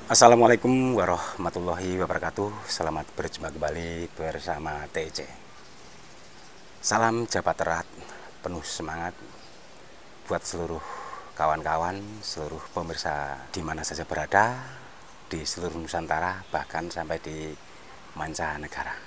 Assalamualaikum warahmatullahi wabarakatuh. Selamat berjumpa kembali bersama TEC. Salam Jabat Erat, penuh semangat buat seluruh kawan-kawan, seluruh pemirsa di mana saja berada, di seluruh Nusantara, bahkan sampai di mancanegara.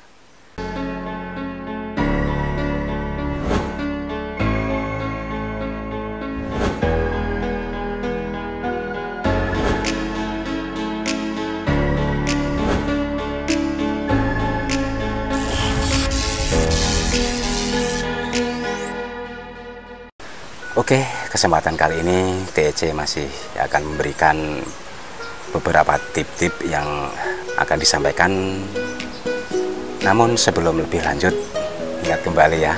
Oke, kesempatan kali ini TEC masih akan memberikan beberapa tip-tip yang akan disampaikan. Namun sebelum lebih lanjut, ingat kembali ya,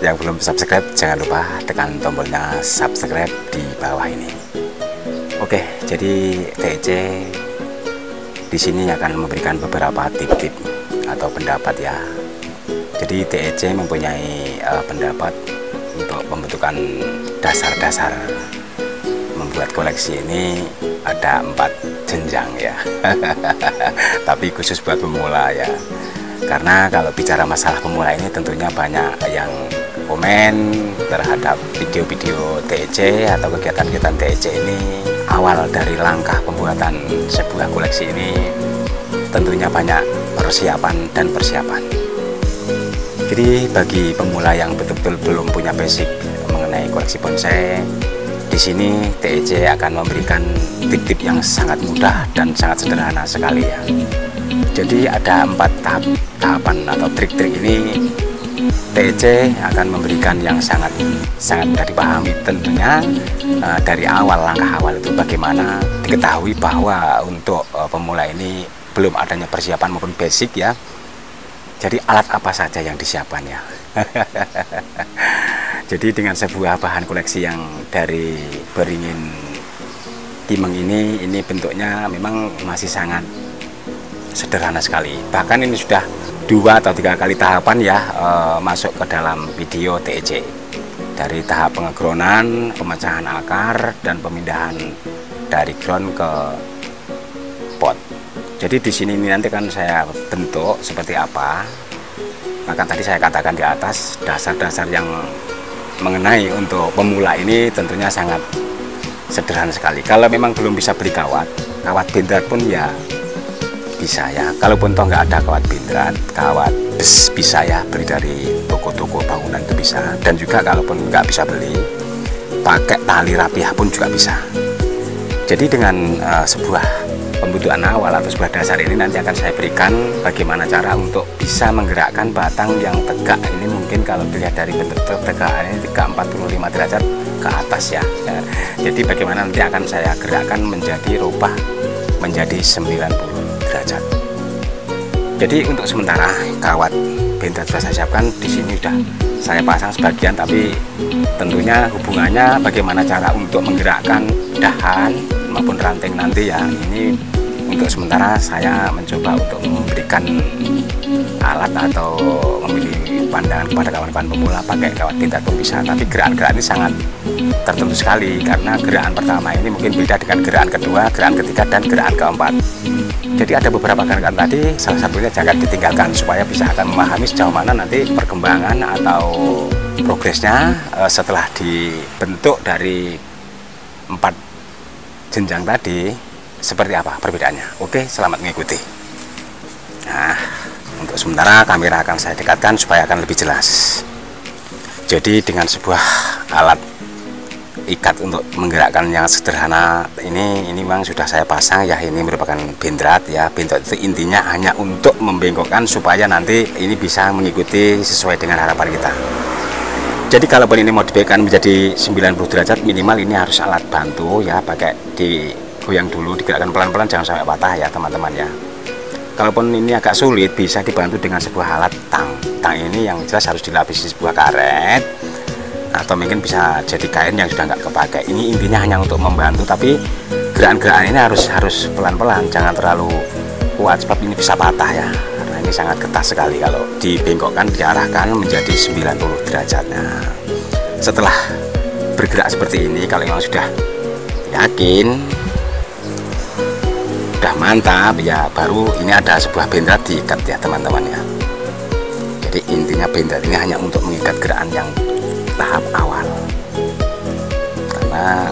yang belum subscribe jangan lupa tekan tombolnya subscribe di bawah ini. Oke, jadi TEC di sini akan memberikan beberapa tip-tip atau pendapat ya. Jadi TEC mempunyai pendapat untuk pembentukan dasar-dasar membuat koleksi ini ada 4 jenjang ya. Tapi khusus buat pemula ya, karena kalau bicara masalah pemula ini tentunya banyak yang komen terhadap video-video TEC atau kegiatan-kegiatan TEC ini. Awal dari langkah pembuatan sebuah koleksi ini tentunya banyak persiapan dan persiapan. Jadi bagi pemula yang betul-betul belum punya basic mengenai koleksi bonsai, di sini TEC akan memberikan tip-tip yang sangat mudah dan sangat sederhana sekali ya. Jadi ada 4 tahapan atau trik-trik ini TEC akan memberikan yang sangat mudah dipahami tentunya. Dari awal, langkah awal itu bagaimana diketahui bahwa untuk pemula ini belum adanya persiapan maupun basic ya. Jadi alat apa saja yang disiapkan ya. Jadi dengan sebuah bahan koleksi yang dari beringin timeng ini bentuknya memang masih sangat sederhana sekali. Bahkan ini sudah 2 atau 3 kali tahapan ya masuk ke dalam video TEC. Dari tahap pengegronan, pemecahan akar, dan pemindahan dari ground ke pot. Jadi di sini nanti kan saya bentuk seperti apa. Maka tadi saya katakan di atas, dasar-dasar yang mengenai untuk pemula ini tentunya sangat sederhana sekali. Kalau memang belum bisa beli kawat bindrat pun ya bisa ya. Kalaupun toh nggak ada kawat bindrat, kawat bisa ya beli dari toko-toko bangunan itu bisa. Dan juga kalaupun nggak bisa beli, pakai tali rapiah pun juga bisa. Jadi dengan sebuah pembentukan awal atau sebuah dasar ini nanti akan saya berikan bagaimana cara untuk bisa menggerakkan batang yang tegak. Ini mungkin kalau dilihat dari bentuk tegakannya tegak 45 derajat ke atas ya. Jadi bagaimana nanti akan saya gerakkan menjadi rubah menjadi 90 derajat. Jadi untuk sementara kawat bindrat sudah saya siapkan, di sini sudah saya pasang sebagian, tapi tentunya hubungannya bagaimana cara untuk menggerakkan dahan maupun ranting nanti ya. Ini untuk sementara saya mencoba untuk memberikan alat atau memilih pandangan kepada kawan-kawan pemula pakai kawat bindrat pun bisa. Tapi gerakan-gerakan ini sangat tertentu sekali, karena gerakan pertama ini mungkin beda dengan gerakan kedua, gerakan ketiga, dan gerakan keempat. Jadi ada beberapa gerakan tadi, salah satunya jangan ditinggalkan supaya bisa akan memahami sejauh mana nanti perkembangan atau progresnya setelah dibentuk dari 4 jenjang tadi seperti apa perbedaannya. Oke, selamat mengikuti. Nah, untuk sementara kamera akan saya dekatkan supaya akan lebih jelas. Jadi dengan sebuah alat ikat untuk menggerakkan yang sederhana ini memang sudah saya pasang ya. Ini merupakan bindrat ya. Bindrat itu intinya hanya untuk membengkokkan supaya nanti ini bisa mengikuti sesuai dengan harapan kita. Jadi kalaupun ini mau dibengkokkan menjadi 90 derajat, minimal ini harus alat bantu ya, pakai digoyang dulu, digerakkan pelan-pelan, jangan sampai patah ya teman-teman ya. Kalaupun ini agak sulit, bisa dibantu dengan sebuah alat tang. Tang ini yang jelas harus dilapisi sebuah karet, atau mungkin bisa jadi kain yang sudah nggak kepakai. Ini intinya hanya untuk membantu, tapi gerakan-gerakan ini harus pelan-pelan, jangan terlalu kuat sebab ini bisa patah ya. Karena ini sangat ketat sekali kalau dibengkokkan, diarahkan menjadi 90 derajat. Nah, setelah bergerak seperti ini, kalau memang sudah yakin sudah mantap ya, baru ini ada sebuah bendrat diikat ya teman-teman ya. Jadi intinya bendrat ini hanya untuk mengikat gerakan yang tahap awal, karena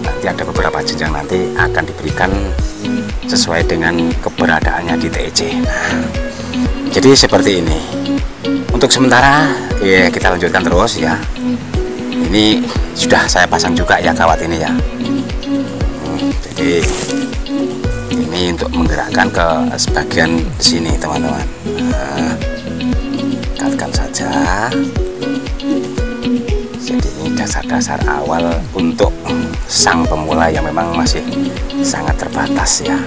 nanti ada beberapa jenjang nanti akan diberikan sesuai dengan keberadaannya di TEC. Nah, jadi seperti ini untuk sementara ya, kita lanjutkan terus ya. Ini sudah saya pasang juga ya kawat ini ya. Jadi ini untuk menggerakkan ke sebagian sini teman-teman. Nah, ikatkan saja. Jadi ini dasar-dasar awal untuk sang pemula yang memang masih sangat terbatas ya.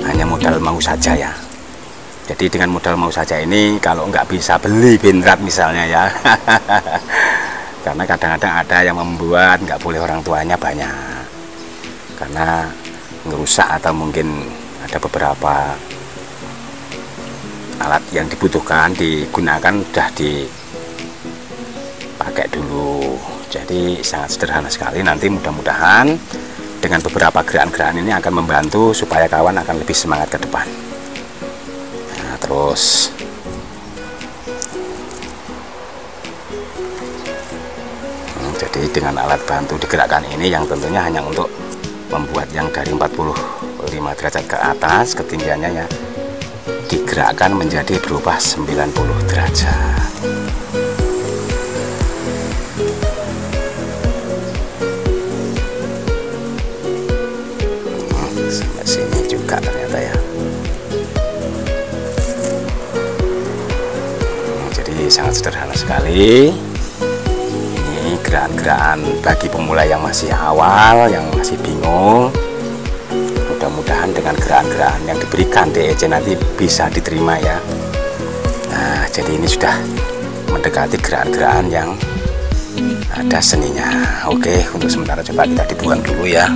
Hanya modal mau saja ya. Jadi dengan modal mau saja ini, kalau nggak bisa beli bendrat misalnya ya. Karena kadang-kadang ada yang membuat nggak boleh orang tuanya banyak, karena ngerusak atau mungkin ada beberapa alat yang dibutuhkan digunakan udah dipakai dulu. Jadi sangat sederhana sekali. Nanti mudah-mudahan dengan beberapa gerakan-gerakan ini akan membantu supaya kawan akan lebih semangat ke depan. Nah, terus jadi dengan alat bantu digerakkan ini yang tentunya hanya untuk membuat yang dari 45 derajat ke atas ketinggiannya ya, digerakkan menjadi berubah 90 derajat. Sampai sini juga ternyata ya. Jadi sangat sederhana sekali. Gerakan-gerakan bagi pemula yang masih awal, yang masih bingung. Mudah-mudahan dengan gerakan-gerakan yang diberikan TEC nanti bisa diterima ya. Nah, jadi ini sudah mendekati gerakan-gerakan yang ada seninya. Oke, untuk sementara coba kita dibuang dulu ya.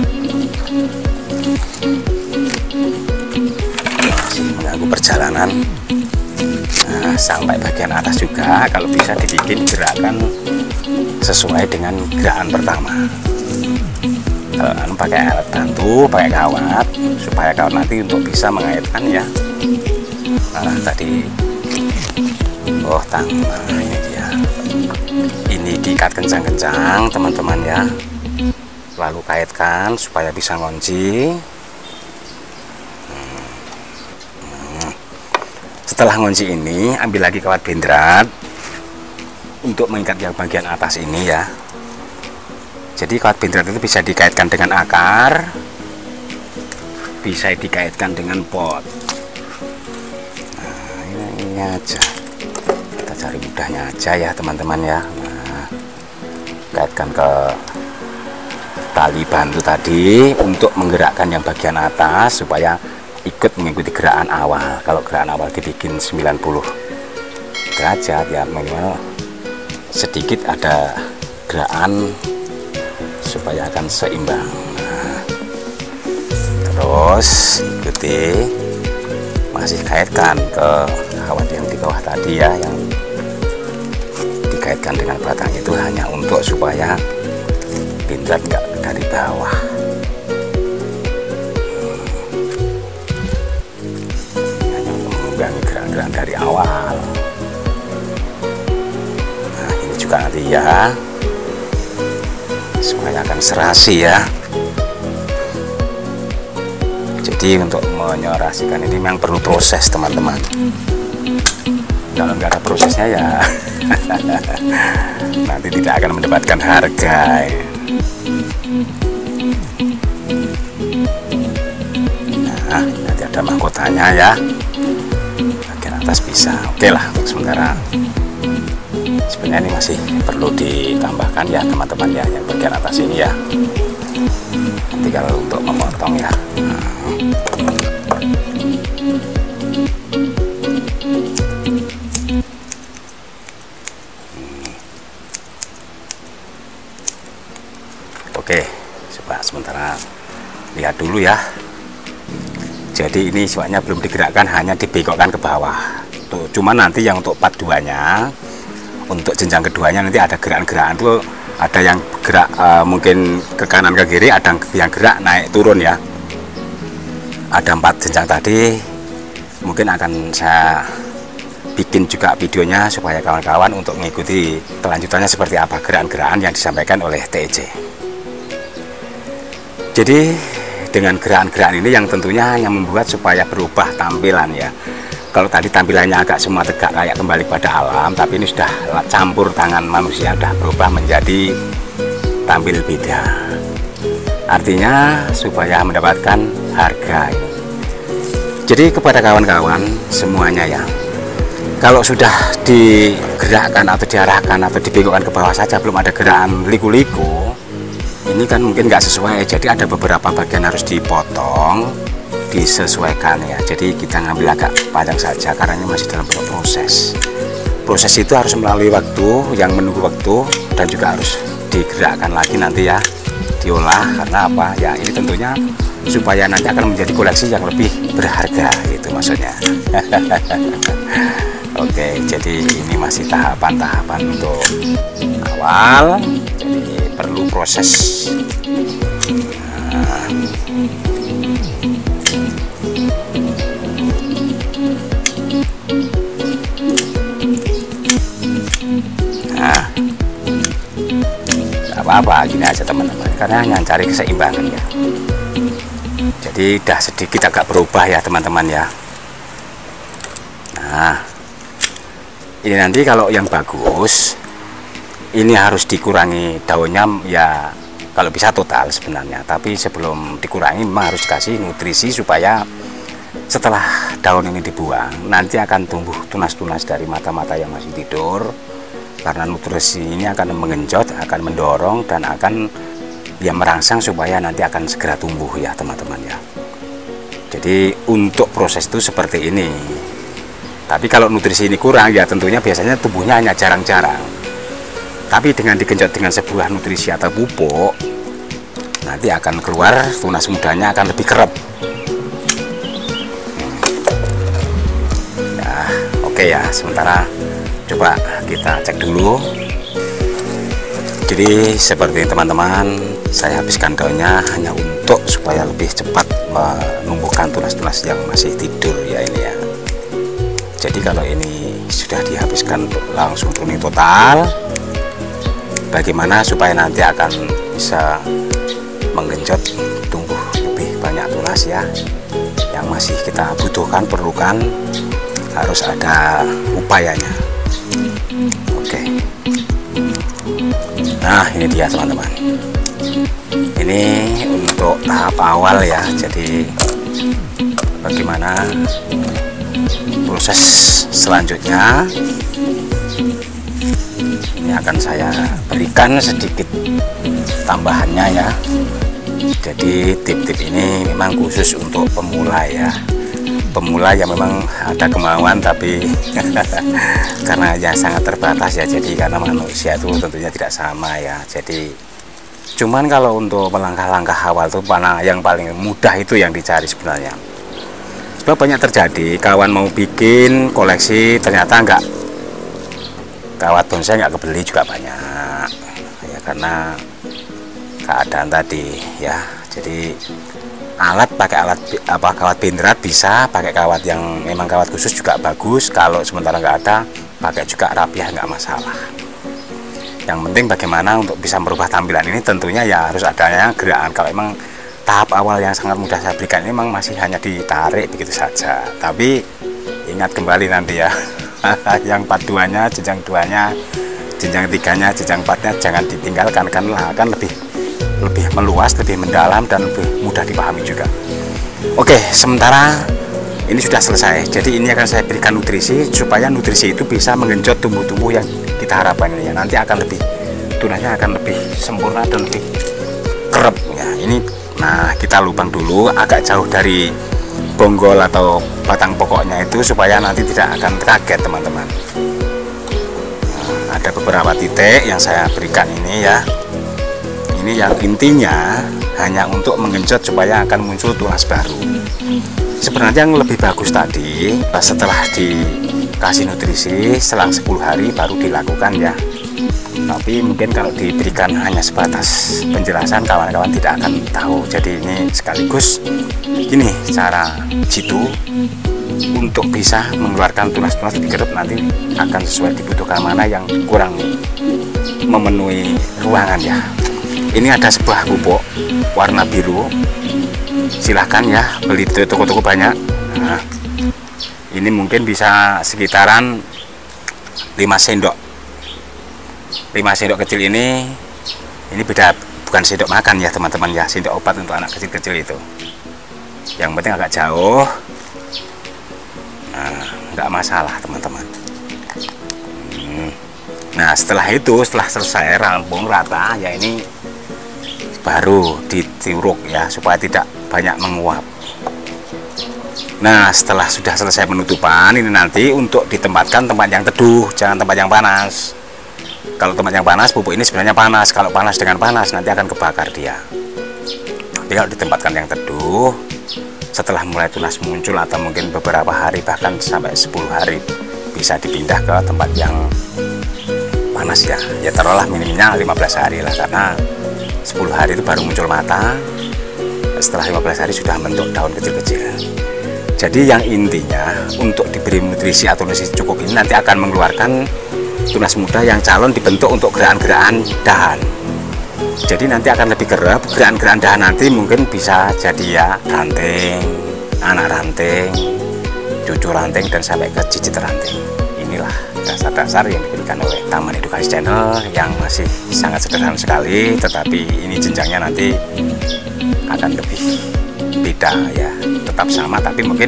Masih mengganggu perjalanan. Nah, sampai bagian atas juga kalau bisa dibikin gerakan sesuai dengan gerakan pertama. Kalau pakai alat bantu, pakai kawat, supaya kawat nanti untuk bisa mengaitkan ya. Nah tadi, ini dia. Ini diikat kencang-kencang teman-teman ya. Lalu kaitkan supaya bisa ngunci. Setelah ngunci ini, ambil lagi kawat bendrat untuk mengikat yang bagian atas ini ya. Jadi kawat bendrat itu bisa dikaitkan dengan akar, bisa dikaitkan dengan pot. Nah, ini aja, kita cari mudahnya aja ya teman-teman ya. Nah, kaitkan ke tali bantu tadi untuk menggerakkan yang bagian atas supaya ikut mengikuti gerakan awal. Kalau gerakan awal dibikin 90 derajat ya, minimal sedikit ada gerakan supaya akan seimbang. Nah, terus ikuti, masih kaitkan ke kawat yang di bawah tadi ya, yang dikaitkan dengan batang itu hanya untuk supaya bendrat nggak dari bawah. Hanya untuk mengimbangi gerakan-gerakan dari awal. Nanti ya semuanya akan serasi ya. Jadi untuk menyorasikan ini memang perlu proses teman-teman. Kalau nggak ada prosesnya ya nanti tidak akan mendapatkan harga ya. Nah nanti ada mahkotanya ya, bagian atas bisa. Oke lah untuk sementara. Sebenarnya ini masih perlu ditambahkan ya teman-teman ya, yang bagian atas ini ya. Nanti kalau untuk memotong ya. Oke, coba sementara lihat dulu ya. Jadi ini soalnya belum digerakkan, hanya dibengkokkan ke bawah. Tuh, cuma nanti yang untuk part 2-nya, untuk jenjang keduanya nanti ada gerakan-gerakan tuh, ada yang gerak mungkin ke kanan ke kiri, ada yang gerak naik turun ya. ada 4 jenjang tadi, mungkin akan saya bikin juga videonya supaya kawan-kawan untuk mengikuti kelanjutannya seperti apa gerakan-gerakan yang disampaikan oleh TEJ. Jadi dengan gerakan-gerakan ini yang tentunya yang membuat supaya berubah tampilan ya. Kalau tadi tampilannya agak semua tegak kayak kembali pada alam, tapi ini sudah campur tangan manusia, sudah berubah menjadi tampil beda. Artinya supaya mendapatkan harga. Jadi kepada kawan-kawan semuanya ya, kalau sudah digerakkan atau diarahkan atau dibengkokkan ke bawah saja, belum ada gerakan liku-liku, ini kan mungkin nggak sesuai. Jadi ada beberapa bagian harus dipotong, disesuaikan ya. Jadi kita ngambil agak panjang saja karena ini masih dalam proses. Proses itu harus melalui waktu, yang menunggu waktu, dan juga harus digerakkan lagi nanti ya, diolah. Karena apa ya, ini tentunya supaya nanti akan menjadi koleksi yang lebih berharga, itu maksudnya. Oke, jadi ini masih tahapan-tahapan untuk awal, jadi perlu proses. Nah, apa-apa gini aja teman-teman, karena yang cari keseimbangan ya. Jadi dah sedikit agak berubah ya teman-teman ya. Nah, ini nanti kalau yang bagus, ini harus dikurangi daunnya ya, kalau bisa total sebenarnya. Tapi sebelum dikurangi memang harus dikasih nutrisi supaya setelah daun ini dibuang, nanti akan tumbuh tunas-tunas dari mata-mata yang masih tidur. Karena nutrisi ini akan mengenjot, akan mendorong, dan akan ya merangsang supaya nanti akan segera tumbuh ya teman-teman ya. Jadi untuk proses itu seperti ini. Tapi kalau nutrisi ini kurang ya tentunya biasanya tumbuhnya hanya jarang-jarang. Tapi dengan digenjot dengan sebuah nutrisi atau pupuk, nanti akan keluar tunas mudanya akan lebih kerap. Ya, oke ya, sementara coba kita cek dulu. Jadi seperti teman-teman, saya habiskan daunnya hanya untuk supaya lebih cepat menumbuhkan tunas-tunas yang masih tidur ya ini ya. Jadi kalau ini sudah dihabiskan langsung pruning total, bagaimana supaya nanti akan bisa menggenjot tumbuh lebih banyak tunas ya. Yang masih kita butuhkan, perlukan, harus ada upayanya. Oke. Nah ini dia teman-teman, ini untuk tahap awal ya. Jadi bagaimana proses selanjutnya, ini akan saya berikan sedikit tambahannya ya. Jadi tip-tip ini memang khusus untuk pemula ya, pemula yang memang ada kemauan tapi karena yang sangat terbatas ya. Jadi karena manusia itu tentunya tidak sama ya. Jadi cuman kalau untuk melangkah-langkah awal itu mana yang paling mudah itu yang dicari sebenarnya. Sebab banyak terjadi kawan mau bikin koleksi ternyata enggak, kawat bonsai nggak kebeli juga banyak ya, karena keadaan tadi ya. Jadi pakai alat kawat bindrat bisa, pakai kawat yang memang kawat khusus juga bagus. Kalau sementara nggak ada, pakai juga rapiah, nggak masalah. Yang penting bagaimana untuk bisa merubah tampilan ini, tentunya ya harus adanya gerakan. Kalau memang tahap awal yang sangat mudah saya berikan ini memang masih hanya ditarik begitu saja. Tapi ingat kembali nanti ya, yang part 2-nya, jenjang 2-nya, jenjang 3-nya, jenjang 4-nya jangan ditinggalkan, karena akan lebih meluas, lebih mendalam, dan lebih mudah dipahami juga. Oke, sementara ini sudah selesai. Jadi ini akan saya berikan nutrisi supaya nutrisi itu bisa mengenjot tumbuh-tumbuh yang kita harapkan ini ya. Nanti akan lebih, tunasnya akan lebih sempurna dan lebih kerap ya. Ini nah kita lubang dulu agak jauh dari bonggol atau batang pokoknya itu supaya nanti tidak akan kaget teman-teman. Nah, ada beberapa titik yang saya berikan ini ya. Ini yang intinya hanya untuk menggenjot supaya akan muncul tunas baru. Sebenarnya yang lebih bagus tadi setelah dikasih nutrisi selang 10 hari baru dilakukan ya. Tapi mungkin kalau diberikan hanya sebatas penjelasan, kawan-kawan tidak akan tahu. Jadi ini sekaligus ini cara jitu untuk bisa mengeluarkan tunas-tunas di kerup, nanti akan sesuai dibutuhkan mana yang kurang memenuhi ruangan ya. Ini ada sebuah pupuk warna biru, silahkan ya beli di toko-toko banyak. Nah, ini mungkin bisa sekitaran 5 sendok. 5 sendok kecil ini beda, bukan sendok makan ya teman-teman ya, sendok obat untuk anak kecil-kecil itu. Yang penting agak jauh, nah nggak masalah teman-teman. Nah setelah itu, setelah selesai rampung rata ya, ini baru ditiruk ya supaya tidak banyak menguap. Nah setelah sudah selesai penutupan, ini nanti untuk ditempatkan tempat yang teduh, jangan tempat yang panas. Kalau tempat yang panas, pupuk ini sebenarnya panas. Kalau panas dengan panas, nanti akan kebakar dia. Tapi kalau ditempatkan yang teduh, setelah mulai tunas muncul atau mungkin beberapa hari, bahkan sampai 10 hari, bisa dipindah ke tempat yang panas ya. Ya taruhlah minimnya 15 hari lah, karena 10 hari itu baru muncul mata. Setelah 15 hari sudah bentuk daun kecil-kecil. Jadi yang intinya untuk diberi nutrisi atau nutrisi cukup ini nanti akan mengeluarkan tunas muda yang calon dibentuk untuk gerakan-gerakan dahan. Jadi nanti akan lebih kerap, gerakan-gerakan dahan nanti mungkin bisa jadi ya ranting, anak ranting, cucu ranting, dan sampai ke cicit ranting. Inilah dasar-dasar yang diberikan oleh Taman Edukasi Channel yang masih sangat sederhana sekali, tetapi ini jenjangnya nanti akan lebih beda ya, tetap sama tapi mungkin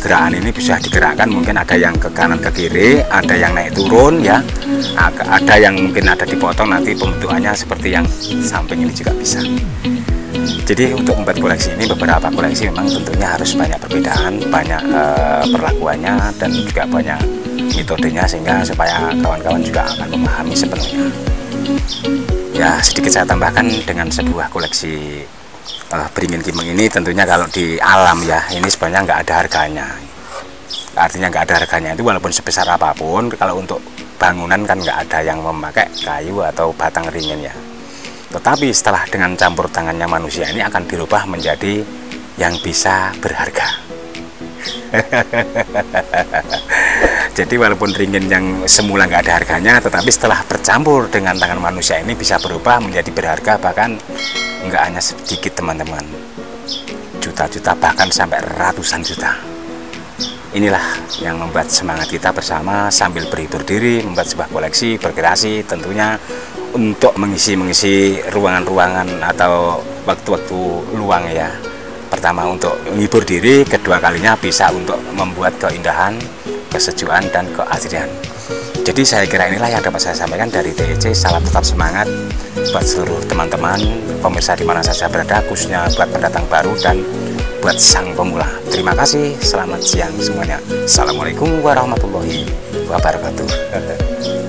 gerakan ini bisa digerakkan, mungkin ada yang ke kanan ke kiri, ada yang naik turun ya, ada yang mungkin ada dipotong, nanti pembentukannya seperti yang samping ini juga bisa. Jadi untuk membuat koleksi ini, beberapa koleksi memang tentunya harus banyak perbedaan, banyak perlakuannya, dan juga banyak metodenya, sehingga supaya kawan-kawan juga akan memahami sepenuhnya. Ya sedikit saya tambahkan dengan sebuah koleksi beringin kimeng ini, tentunya kalau di alam ya, ini sebenarnya nggak ada harganya. Artinya nggak ada harganya itu walaupun sebesar apapun, kalau untuk bangunan kan nggak ada yang memakai kayu atau batang ringin ya. Tetapi setelah dengan campur tangannya manusia ini akan dirubah menjadi yang bisa berharga. Jadi walaupun ringin yang semula nggak ada harganya, tetapi setelah bercampur dengan tangan manusia ini bisa berubah menjadi berharga, bahkan nggak hanya sedikit teman-teman, juta-juta bahkan sampai ratusan juta. Inilah yang membuat semangat kita bersama sambil berhibur diri membuat sebuah koleksi berkreasi, tentunya untuk mengisi ruangan-ruangan atau waktu-waktu luang ya. Pertama untuk menghibur diri, kedua kalinya bisa untuk membuat keindahan, kesejukan, dan keasrian. Jadi saya kira inilah yang dapat saya sampaikan dari TEC. Salam tetap semangat buat seluruh teman-teman pemirsa di mana saja berada, khususnya buat pendatang baru dan buat sang pemula. Terima kasih, selamat siang semuanya. Assalamualaikum warahmatullahi wabarakatuh.